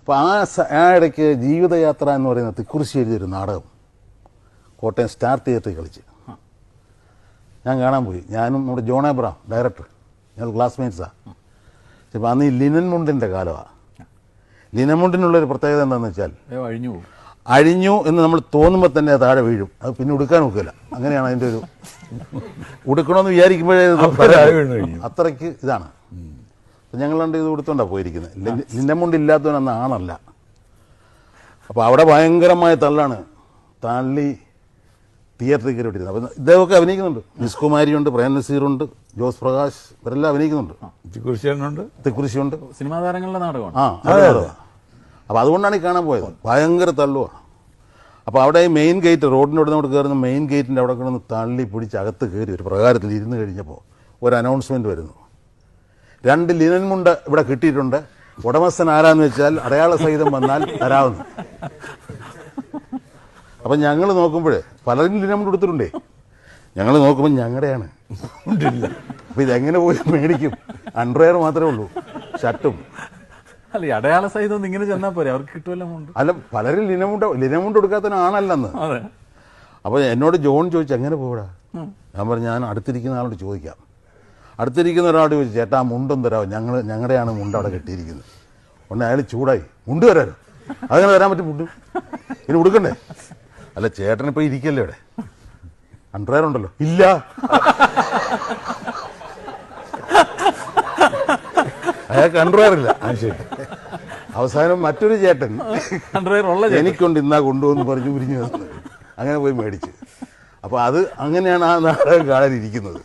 അപ്പോൾ ആ ഇടയ്ക്ക് ജീവിതയാത്ര എന്ന് പറയുന്ന തിക്കുറിശ്ശി എഴുതിയൊരു നാടകം കോട്ടയം സ്റ്റാർ തിയേറ്ററിൽ കളിച്ച് ഞാൻ കാണാൻ പോയി. ഞാനും നമ്മുടെ ജോൺ എബ്രഹാം ഡയറക്ടർ, ഞങ്ങൾ ക്ലാസ്മേറ്റ്സാണ്. ചിലപ്പോൾ അന്ന് ഈ ലിനൻ മുണ്ടിൻ്റെ കാലമാണ്. ലിനൻ മുണ്ടിനുള്ളൊരു പ്രത്യേകത എന്താണെന്ന് വെച്ചാൽ അഴിഞ്ഞു എന്ന് നമ്മൾ തോന്നുമ്പോൾ തന്നെ അത് താഴെ വീഴും. അത് പിന്നെ ഉടുക്കാൻ നോക്കില്ല. അങ്ങനെയാണ് അതിൻ്റെ ഒരു ഉടുക്കണമെന്ന് വിചാരിക്കുമ്പോഴേ അത്രയ്ക്ക് ഇതാണ്. അപ്പം ഞങ്ങൾ രണ്ട് ഇത് ഉടുത്തോണ്ടാണ് പോയിരിക്കുന്നത്. ലിനൻ മുണ്ട് ഇല്ലാത്തവനന്ന് ആണല്ല. അപ്പോൾ അവിടെ ഭയങ്കരമായ തള്ളാണ്. തള്ളി തിയേറ്ററിൽ കയറി വിട്ടിരുന്നത്. അപ്പം ഇദ്ദേഹമൊക്കെ അഭിനയിക്കുന്നുണ്ട്. മിസ് കുമാരിയുണ്ട്, പ്രേം നസീറുണ്ട്, ജോസ് പ്രകാശ്, ഇവരെല്ലാം അഭിനയിക്കുന്നുണ്ട്. തിക്കുറിശ്ശിയുണ്ട്. സിനിമാ താരങ്ങളുടെ നാടകമാണ്. അതെ. അപ്പോൾ അതുകൊണ്ടാണ് ഈ കാണാൻ പോയത്. ഭയങ്കര തള്ളുവാണ്. അപ്പോൾ അവിടെ ഈ മെയിൻ ഗേറ്റ്, റോഡിനോട് നമ്മൾ കയറുന്ന മെയിൻ ഗേറ്റിൻ്റെ അവിടെ കിടന്ന് തള്ളി പിടിച്ച് അകത്ത് കയറി ഒരു പ്രകാരത്തിൽ ഇരുന്ന് കഴിഞ്ഞപ്പോൾ ഒരു അനൗൺസ്മെൻറ്റ് വരുന്നു. 2 ലിനൻ മുണ്ട് ഇവിടെ കിട്ടിയിട്ടുണ്ട്. ഉടമസ്ഥൻ ആരാന്ന് വെച്ചാൽ അടയാള സഹിതം വന്നാൽ തരാവുന്നു. അപ്പം ഞങ്ങൾ നോക്കുമ്പോഴേ പലരും ലിനൻ മുണ്ട് കൊടുത്തിട്ടുണ്ടേ. ഞങ്ങൾ നോക്കുമ്പോൾ ഞങ്ങളുടെയാണ്. അപ്പം ഇതെങ്ങനെ പോയി മേടിക്കും? അണ്ടർവെയർ മാത്രമേ ഉള്ളൂ, ഷർട്ടും. അല്ല, അടയാള സഹിതം ഇങ്ങനെ ചെന്നാൽ പോരെ, അവർക്ക് കിട്ടുമല്ലോ മുണ്ട്. അല്ല, പലരും ലിനമുണ്ട് കൊടുക്കാത്തതിനാണല്ലെന്ന്. അപ്പോൾ എന്നോട് ജോൺ ചോദിച്ചു എങ്ങനെ പോടാ. ഞാൻ പറഞ്ഞു ഞാൻ അടുത്തിരിക്കുന്ന ആളോട് ചോദിക്കാം. അടുത്തിരിക്കുന്ന ഒരാളോട് ചോദിച്ചു, ചേട്ടാ മുണ്ടും തരാമോ, ഞങ്ങളുടെയാണ് മുണ്ട് അവിടെ കെട്ടിയിരിക്കുന്നത്. ഉടനെ അയാൾ ചൂടായി, മുണ്ട് വരാനോ? അതങ്ങനെ തരാൻ പറ്റും മുണ്ട്? ഇനി ഉടുക്കണ്ടേ? അല്ല ചേട്ടനിപ്പോൾ ഇരിക്കല്ലേ ഇവിടെ, അണ്ടർവെയർ ഉണ്ടല്ലോ. ഇല്ല, അയാൾക്ക് അണ്ടർവെയർ ഇല്ല. അവസാനം മറ്റൊരു ചേട്ടൻ എനിക്കൊണ്ട് ഇന്നാ കൊണ്ടുവന്ന് പറഞ്ഞു ഉരിഞ്ഞു തന്നത്. അങ്ങനെ പോയി മേടിച്ച്. അപ്പോൾ അത് അങ്ങനെയാണ് ആ നാടകം കാണാനിരിക്കുന്നത്.